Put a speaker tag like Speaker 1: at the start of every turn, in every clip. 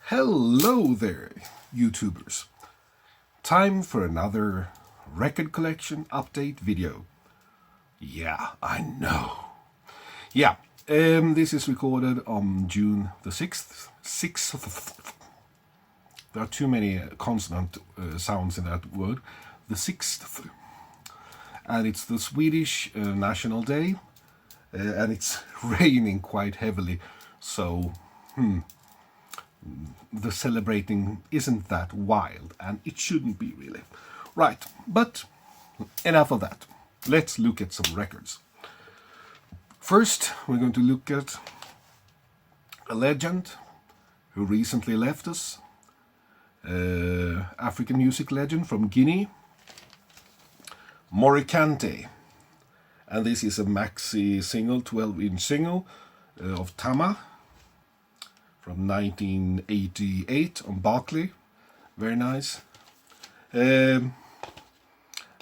Speaker 1: Hello there, YouTubers. Time for another record collection update video. Yeah, I know. Yeah, this is recorded on June the 6th. 6th. There are too many consonant sounds in that word. The 6th. And it's the Swedish National Day. And it's raining quite heavily. So, the celebrating isn't that wild, and it shouldn't be really. Right, but enough of that. Let's look at some records. First, we're going to look at a legend who recently left us. African music legend from Guinea, Mora Conte. And this is a maxi single, 12-inch single of Tama from 1988 on Barclay. Very nice. I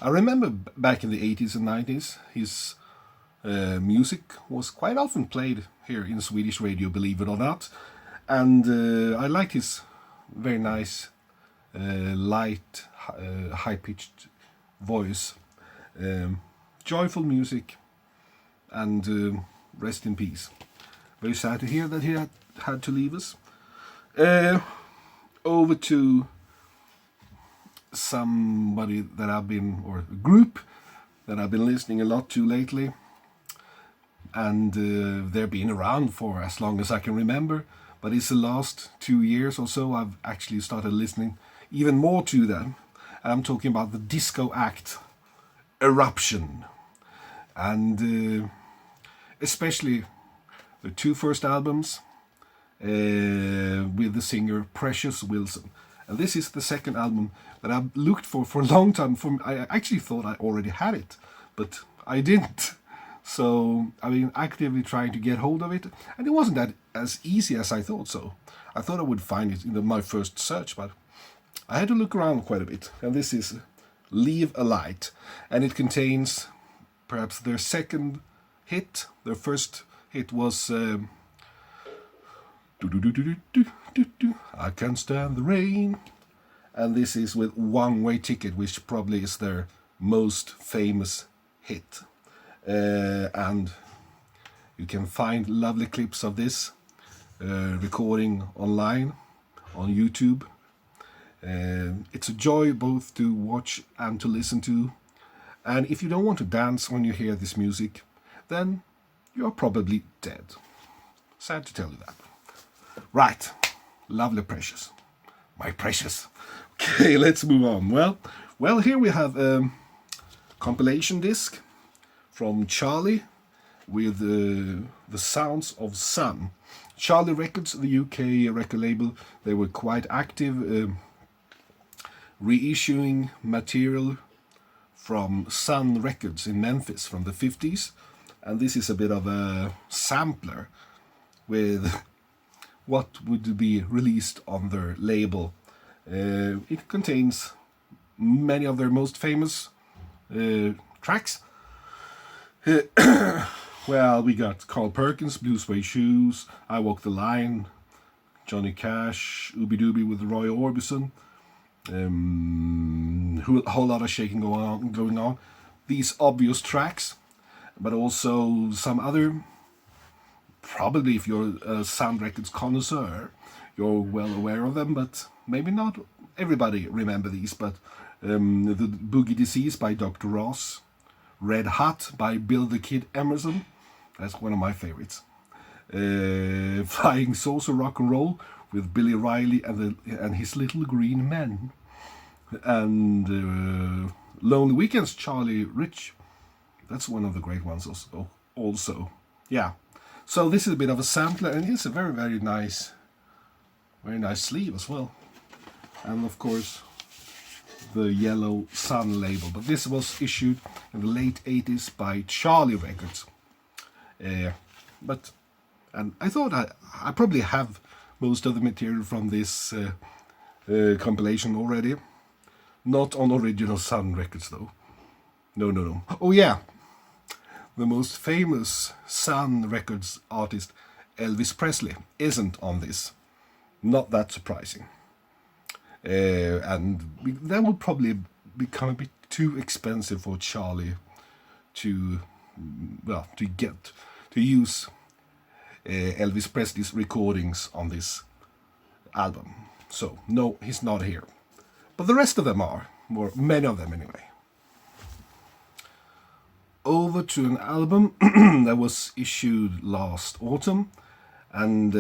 Speaker 1: remember back in the 80s and 90s, his music was quite often played here in Swedish radio, believe it or not. And I liked his very nice, light, high-pitched voice. Joyful music, and rest in peace. Very sad to hear that he had to leave us. Over to somebody that or a group that I've been listening a lot to lately, and they've been around for as long as I can remember, but it's the last 2 years or so I've actually started listening even more to them. I'm talking about the disco act Eruption, and especially the two first albums with the singer Precious Wilson. And this is the second album that I've looked for a long time. I actually thought I already had it, but I didn't. So I've been actively trying to get hold of it, and it wasn't that as easy as I thought. So I thought I would find it in my first search, but I had to look around quite a bit. And this is Leave a Light, and it contains perhaps their second hit. Their first hit was I Can't Stand the Rain, and this is with One Way Ticket, which probably is their most famous hit. And you can find lovely clips of this recording online on YouTube. It's a joy both to watch and to listen to. And if you don't want to dance when you hear this music, then you're probably dead. Sad to tell you that. Right, lovely Precious. My Precious. Okay, let's move on. Well, here we have a compilation disc from Charlie with the Sounds of Sun. Charlie Records, the UK record label, they were quite active reissuing material from Sun Records in Memphis from the 50s, and this is a bit of a sampler with what would be released on their label. It contains many of their most famous tracks. Well, we got Carl Perkins, Blue Suede Shoes, I Walk the Line, Johnny Cash, Ooby Dooby with Roy Orbison, a whole lot of shaking going on. These obvious tracks, but also some other, probably if you're a Sound Records connoisseur, you're well aware of them, but maybe not everybody remember these. But the Boogie Disease by Dr. Ross, Red Hot by Bill the Kid Emerson, that's one of my favorites. Flying Saucer Rock and Roll with Billy Riley and his Little Green Men, and Lonely Weekends, Charlie Rich. That's one of the great ones also. Yeah. So this is a bit of a sampler, and it's a very, very nice sleeve as well. And of course, the Yellow Sun label. But this was issued in the late 80s by Charlie Records. And I thought I probably have most of the material from this compilation already. Not on original Sun Records though. No. Oh yeah, the most famous Sun Records artist Elvis Presley isn't on this. not that surprising. And that would probably become a bit too expensive for Charlie to use Elvis Presley's recordings on this album. So no, he's not here. But the rest of them are, or many of them anyway. Over to an album that was issued last autumn, and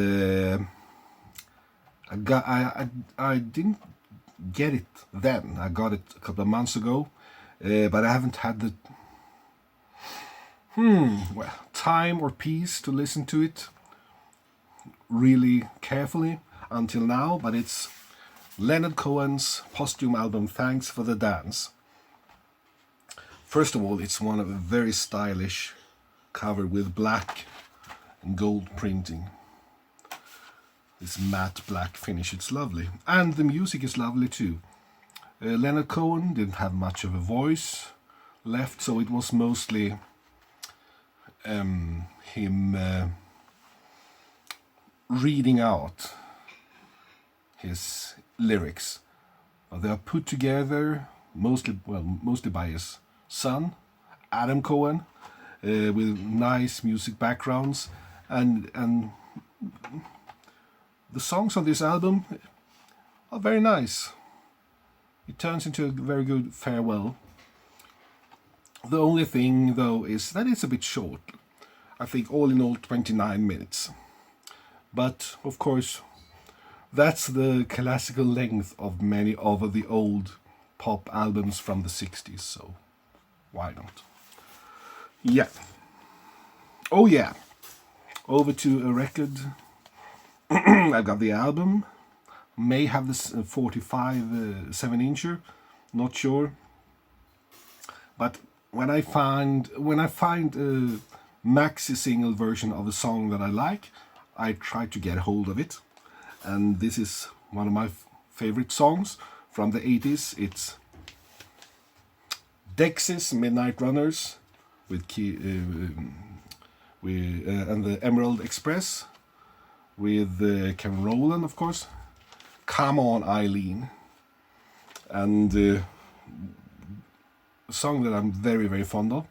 Speaker 1: I didn't get it then. I got it a couple of months ago, but I haven't had the time or peace to listen to it really carefully until now. But it's Leonard Cohen's posthumous album, Thanks for the Dance. First of all, it's one of a very stylish cover with black and gold printing. This matte black finish, it's lovely. And the music is lovely too. Leonard Cohen didn't have much of a voice left, so it was mostly him reading out his lyrics. They are put together mostly by his son, Adam Cohen, with nice music backgrounds, and the songs on this album are very nice. It turns into a very good farewell. The only thing, though, is that it's a bit short. I think all in all 29 minutes. But, of course, that's the classical length of many of the old pop albums from the 60s, so why not? Yeah. Oh yeah. Over to a record. I've got the album. May have this 45 7-incher, not sure. But when I find a maxi single version of a song that I like, I try to get hold of it. And this is one of my favorite songs from the 80s. It's Dexys Midnight Runners and the Emerald Express with Kevin Rowland, of course. Come On Eileen, and a song that I'm very, very fond of.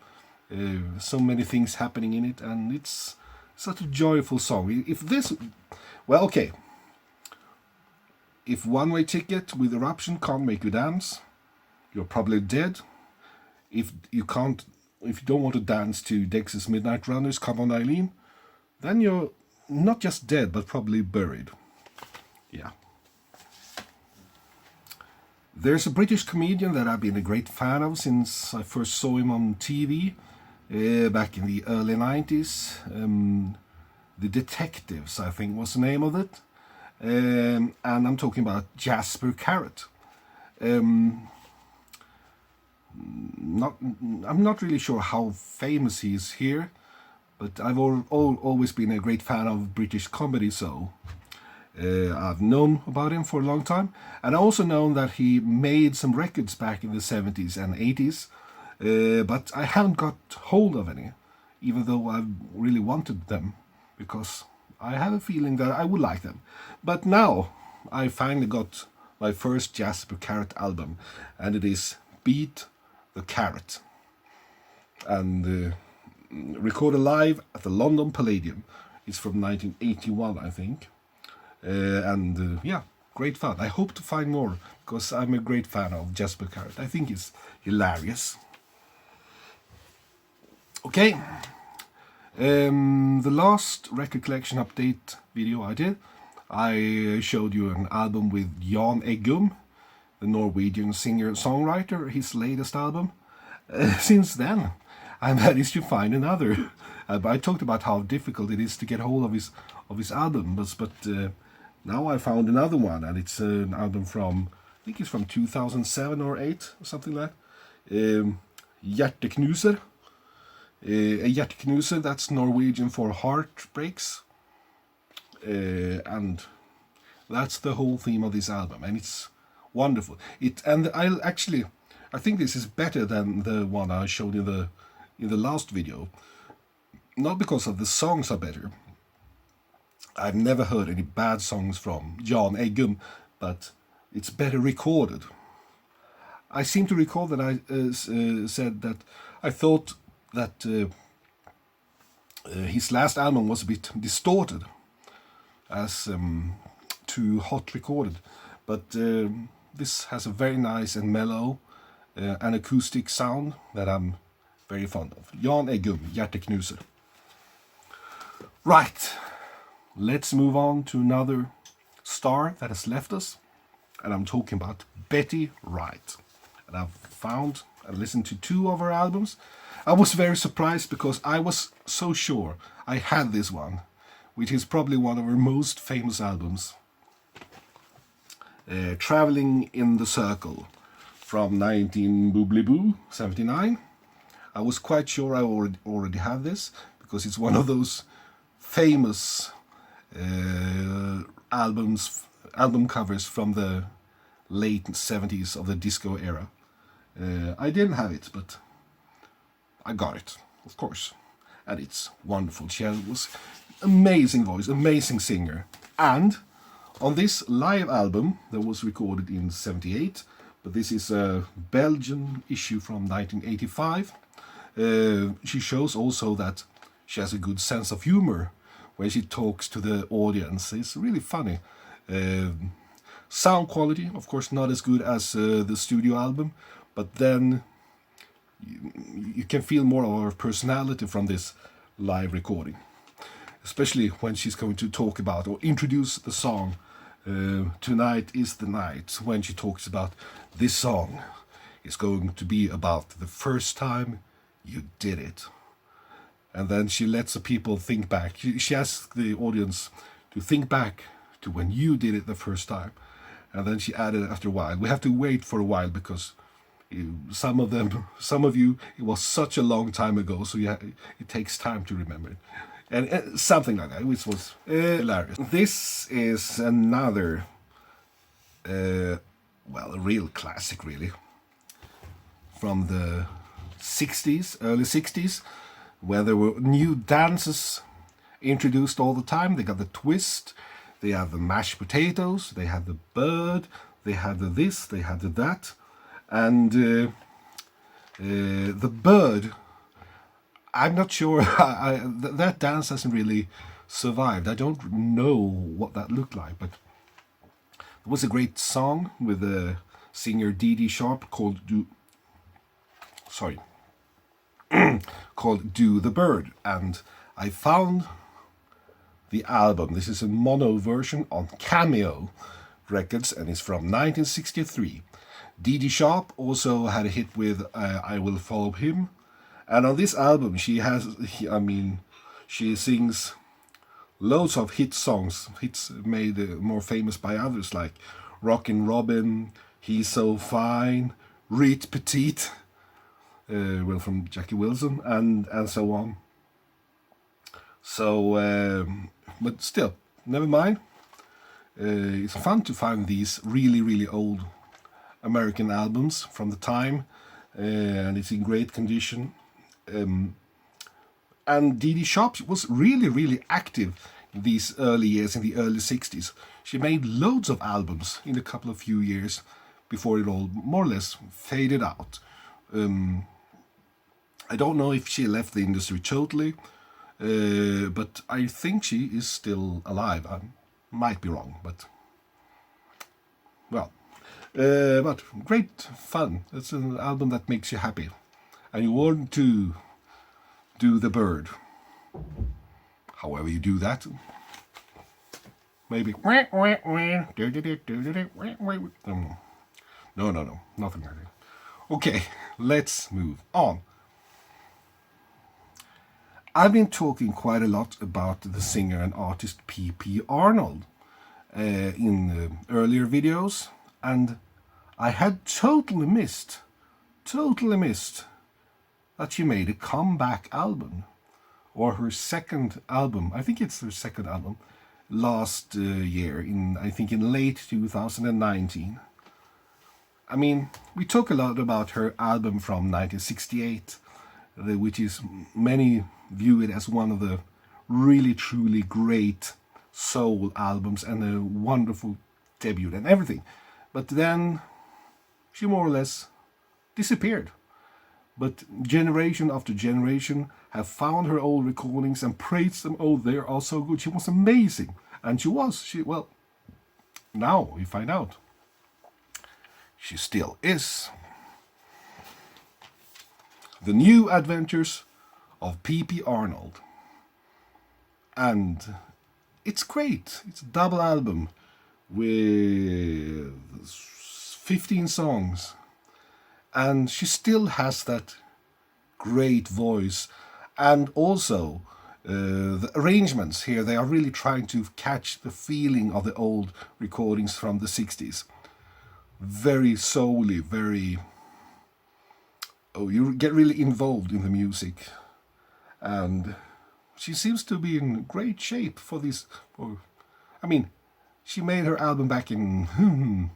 Speaker 1: So many things happening in it, and it's such a joyful song. If One Way Ticket with Eruption can't make you dance, you're probably dead. If you don't want to dance to Dexys Midnight Runners, Come On Eileen, then you're not just dead, but probably buried. Yeah. There's a British comedian that I've been a great fan of since I first saw him on TV back in the early 90s. The Detectives, I think, was the name of it. And I'm talking about Jasper Carrott. I'm not really sure how famous he is here, but I've always been a great fan of British comedy, so I've known about him for a long time. And I also known that he made some records back in the 70s and 80s, but I haven't got hold of any, even though I really wanted them, because I have a feeling that I would like them. But now I finally got my first Jasper Carrott album, and it is Beat the Carrot, and recorded live at the London Palladium. It's from 1981, I think. Yeah, great fun. I hope to find more, because I'm a great fan of Jasper Carrott. I think it's hilarious. Okay. The last record collection update video I did, I showed you an album with Jan Egham, the Norwegian singer-songwriter, his latest album. Since then, I managed to find another. I talked about how difficult it is to get hold of his albums, but now I found another one, and it's an album from, I think it's from 2007 or 8, or something like that. Hjerteknuser. A hjerteknuser, that's Norwegian for heartbreaks. And that's the whole theme of this album, and it's wonderful. I think this is better than the one I showed in the last video. Not because of the songs are better, I've never heard any bad songs from Jan Egham, but it's better recorded. I seem to recall that I said that I thought that his last album was a bit distorted, as too hot recorded, but this has a very nice and mellow and acoustic sound that I'm very fond of. Jan Egham, Hjerteknuser. Right, let's move on to another star that has left us, and I'm talking about Betty Wright. And I've found and listened to 2 of her albums. I was very surprised because I was so sure I had this one, which is probably one of her most famous albums, Traveling in the Circle, from 1979. I was quite sure I already had this, because it's one of those famous album covers from the late 70s of the disco era. I didn't have it, but I got it, of course, and it's wonderful. She was amazing voice, amazing singer, and on this live album that was recorded in 78, but this is a Belgian issue from 1985, she shows also that she has a good sense of humor when she talks to the audience. It's really funny. Sound quality, of course, not as good as the studio album, but then you can feel more of her personality from this live recording, especially when she's going to talk about or introduce the song Tonight is the Night. When she talks about this song is going to be about the first time you did it, and then she lets the people think back. She asks the audience to think back to when you did it the first time, and then she added after a while, we have to wait for a while because some of you, it was such a long time ago, so yeah, it takes time to remember it. And something like that, which was hilarious. This is another, a real classic, really, from the 60s, early 60s, where there were new dances introduced all the time. They got the twist, they have the mashed potatoes, they had the bird, they had the this, they had the that, and the bird, I'm not sure, that dance hasn't really survived. I don't know what that looked like, but there was a great song with the singer Dee Dee Sharp called called Do the Bird, and I found the album. This is a mono version on Cameo Records, and it's from 1963. Dee Dee Sharp also had a hit with I Will Follow Him. And on this album, she sings loads of hit songs, hits made more famous by others, like Rockin' Robin, He's So Fine, Reet Petite, from Jackie Wilson, and so on. So, but still, never mind. It's fun to find these really, really old American albums from the time, and it's in great condition. And Dee Dee Sharp was really, really active in these early years, in the early 60s. She made loads of albums in a couple of few years before it all more or less faded out. I don't know if she left the industry totally, but I think she is still alive. I might be wrong, but but great fun. It's an album that makes you happy, and you want to do the bird. However you do that, maybe no, nothing like that. Okay, let's move on. I've been talking quite a lot about the singer and artist P.P. Arnold in earlier videos, and I had totally missed that she made a comeback album, or her second album. I think it's her second album last year, in late 2019. I mean, we talk a lot about her album from 1968, which is, many view it as one of the really truly great soul albums and a wonderful debut and everything. But then she more or less disappeared. But generation after generation have found her old recordings and praised them. Oh, they are so good. She was amazing. And she was. Well, now we find out. She still is. The New Adventures of P.P. Arnold. And it's great. It's a double album with 15 songs. And she still has that great voice. And also, the arrangements here, they are really trying to catch the feeling of the old recordings from the 60s. Very soully, very... Oh, you get really involved in the music. And she seems to be in great shape for this. I mean, she made her album back in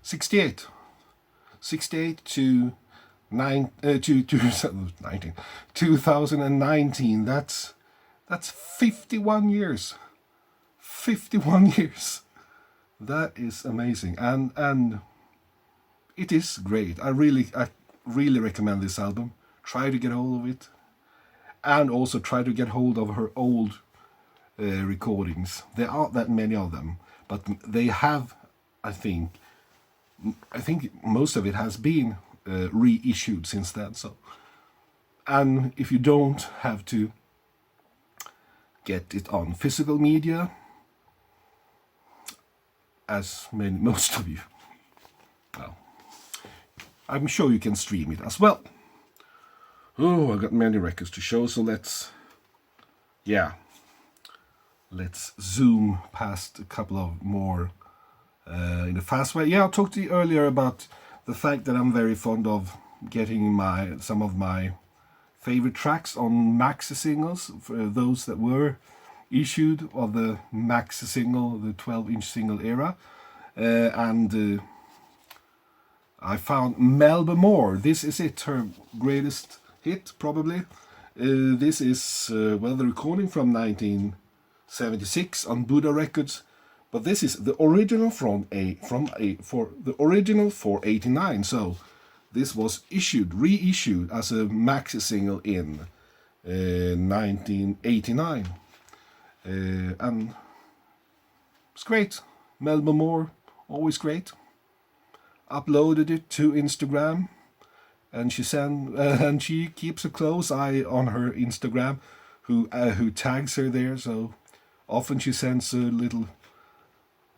Speaker 1: 68. 68 to 2019. That's 51 years. 51 years. That is amazing. And it is great. I really recommend this album. Try to get hold of it. And also try to get hold of her old recordings. There aren't that many of them, but they have, I think most of it has been reissued since then. So, and if you don't have to get it on physical media, as most of you, well, I'm sure you can stream it as well. Oh, I got many records to show, so let's zoom past a couple of more in a fast way. Yeah, I talked to you earlier about the fact that I'm very fond of getting some of my favorite tracks on maxi singles, for those that were issued of the maxi single, the 12-inch single era, and I found Melba Moore. This is it, her greatest hit, probably. This is the recording from 1976 on Buddha Records, but this is the original for 89. So this was reissued as a maxi single in 1989, and it's great. Melba Moore, always great. Uploaded it to Instagram. And she keeps a close eye on her Instagram, who tags her there. So often she sends a little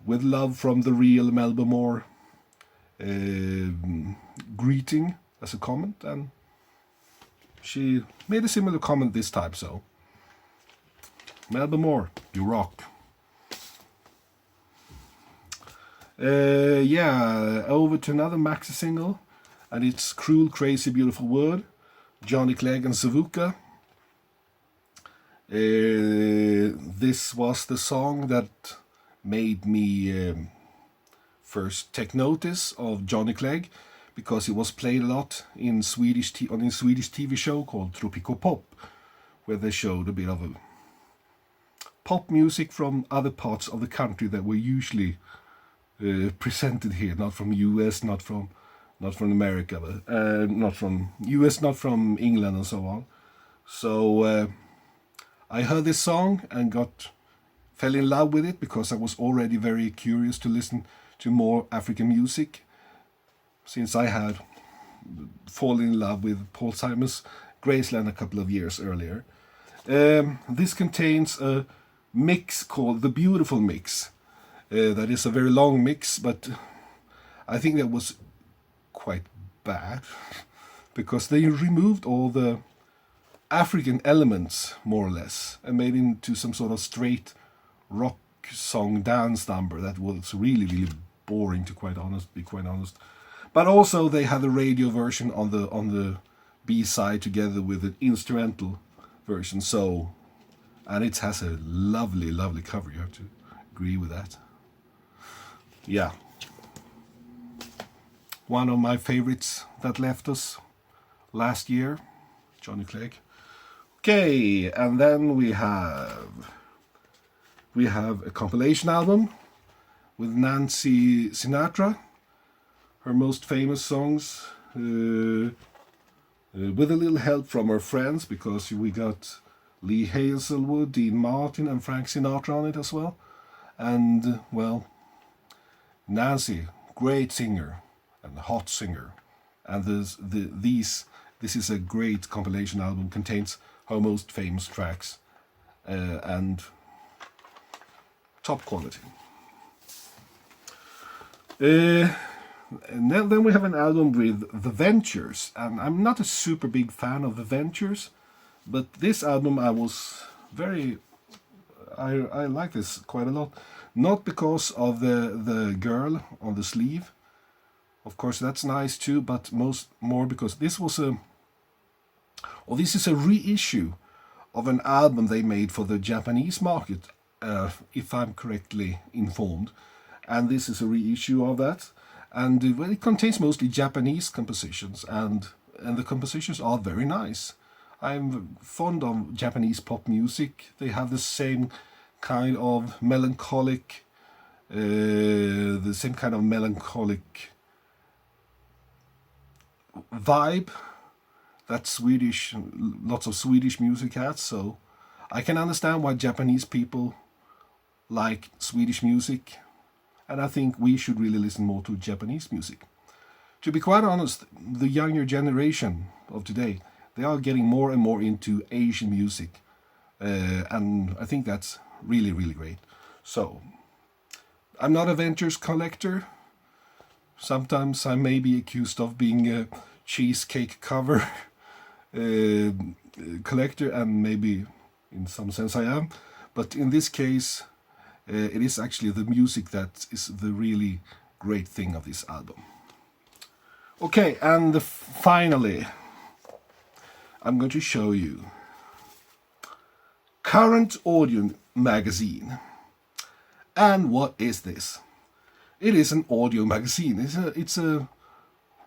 Speaker 1: "with love from the real Melba Moore" greeting as a comment, and she made a similar comment this time. So Melba Moore, you rock. Over to another maxi single. And it's Cruel, Crazy, Beautiful World, Johnny Clegg and Savuka. This was the song that made me first take notice of Johnny Clegg, because it was played a lot in Swedish TV show called Tropico Pop, where they showed a bit of a pop music from other parts of the country that were usually presented here, not from US, not from America, but not from US, not from England, and so on. So I heard this song and fell in love with it, because I was already very curious to listen to more African music, since I had fallen in love with Paul Simon's Graceland a couple of years earlier. This contains a mix called The Beautiful Mix. That is a very long mix, but I think that was quite bad, because they removed all the African elements, more or less, and made into some sort of straight rock song dance number that was really, really boring, to be quite honest. But also they had the radio version on the B-side together with an instrumental version. So, and it has a lovely, lovely cover. You have to agree with that. Yeah. One of my favorites that left us last year, Johnny Clegg. Okay, and then we have We have a compilation album with Nancy Sinatra, her most famous songs, with a little help from her friends, because we got Lee Hazelwood, Dean Martin and Frank Sinatra on it as well. And, well, Nancy, great singer and hot singer. And this is a great compilation album, contains her most famous tracks and top quality. And then we have an album with The Ventures, and I'm not a super big fan of The Ventures, but this album I like this quite a lot. Not because of the girl on the sleeve, of course that's nice too, but more because this is a reissue of an album they made for the Japanese market, if I'm correctly informed. And this is a reissue of that, and it contains mostly Japanese compositions, and the compositions are very nice. I'm fond of Japanese pop music. They have the same kind of melancholic, vibe that lots of Swedish music has. So I can understand why Japanese people like Swedish music. And I think we should really listen more to Japanese music. To be quite honest, the younger generation of today, they are getting more and more into Asian music. And I think that's really, really great. So, I'm not a Ventures collector. Sometimes I may be accused of being a cheesecake cover collector, and maybe in some sense I am. But in this case, it is actually the music that is the really great thing of this album. Okay, and finally, I'm going to show you current Odeon Magazine. And what is this? It is an audio magazine. It's a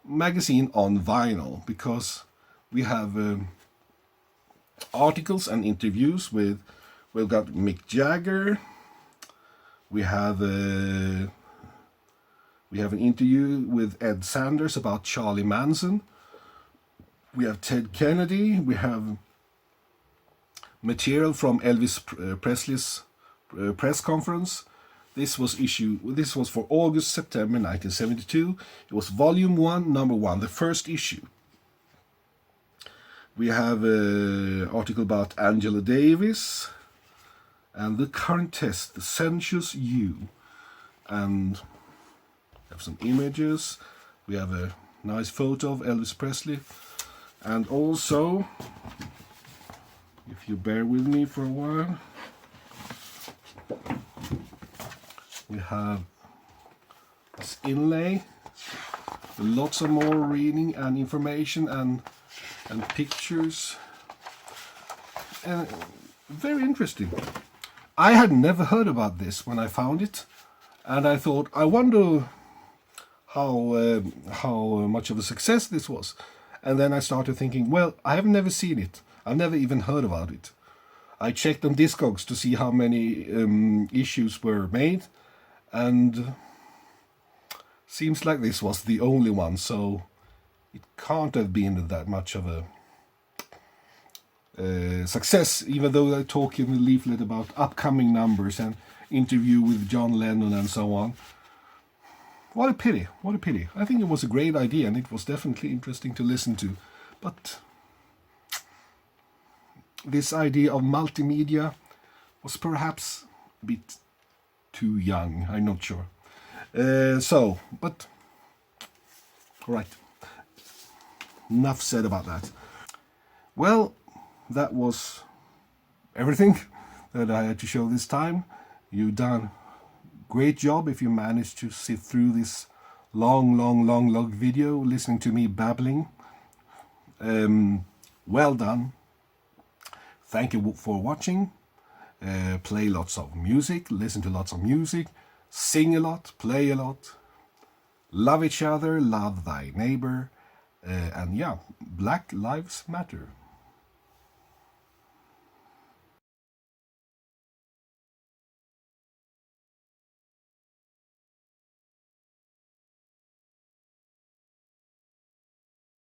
Speaker 1: magazine on vinyl, because we have articles and interviews with, we've got Mick Jagger. We have an interview with Ed Sanders about Charlie Manson. We have Ted Kennedy. We have material from Elvis Presley's press conference. This was for August-September 1972. It was volume 1, number 1, the first issue. We have an article about Angela Davis and the current test, the Sensuous You. And have some images. We have a nice photo of Elvis Presley. And also, if you bear with me for a while, we have this inlay. Lots of more reading and information and pictures. And very interesting. I had never heard about this when I found it, and I thought, I wonder how much of a success this was. And then I started thinking, well, I have never seen it. I've never even heard about it. I checked on Discogs to see how many issues were made, and seems like this was the only one, so it can't have been that much of a success, even though they talk in the leaflet about upcoming numbers and interview with John Lennon and so on. What a pity, what a pity. I think it was a great idea, and it was definitely interesting to listen to. But this idea of multimedia was perhaps a bit too young, I'm not sure. But alright, enough said about that. Well, that was everything that I had to show this time. You've done a great job if you managed to sit through this long video listening to me babbling. Well done. Thank you for watching. Play lots of music, listen to lots of music, sing a lot, play a lot, love each other, love thy neighbor, and yeah, Black Lives Matter.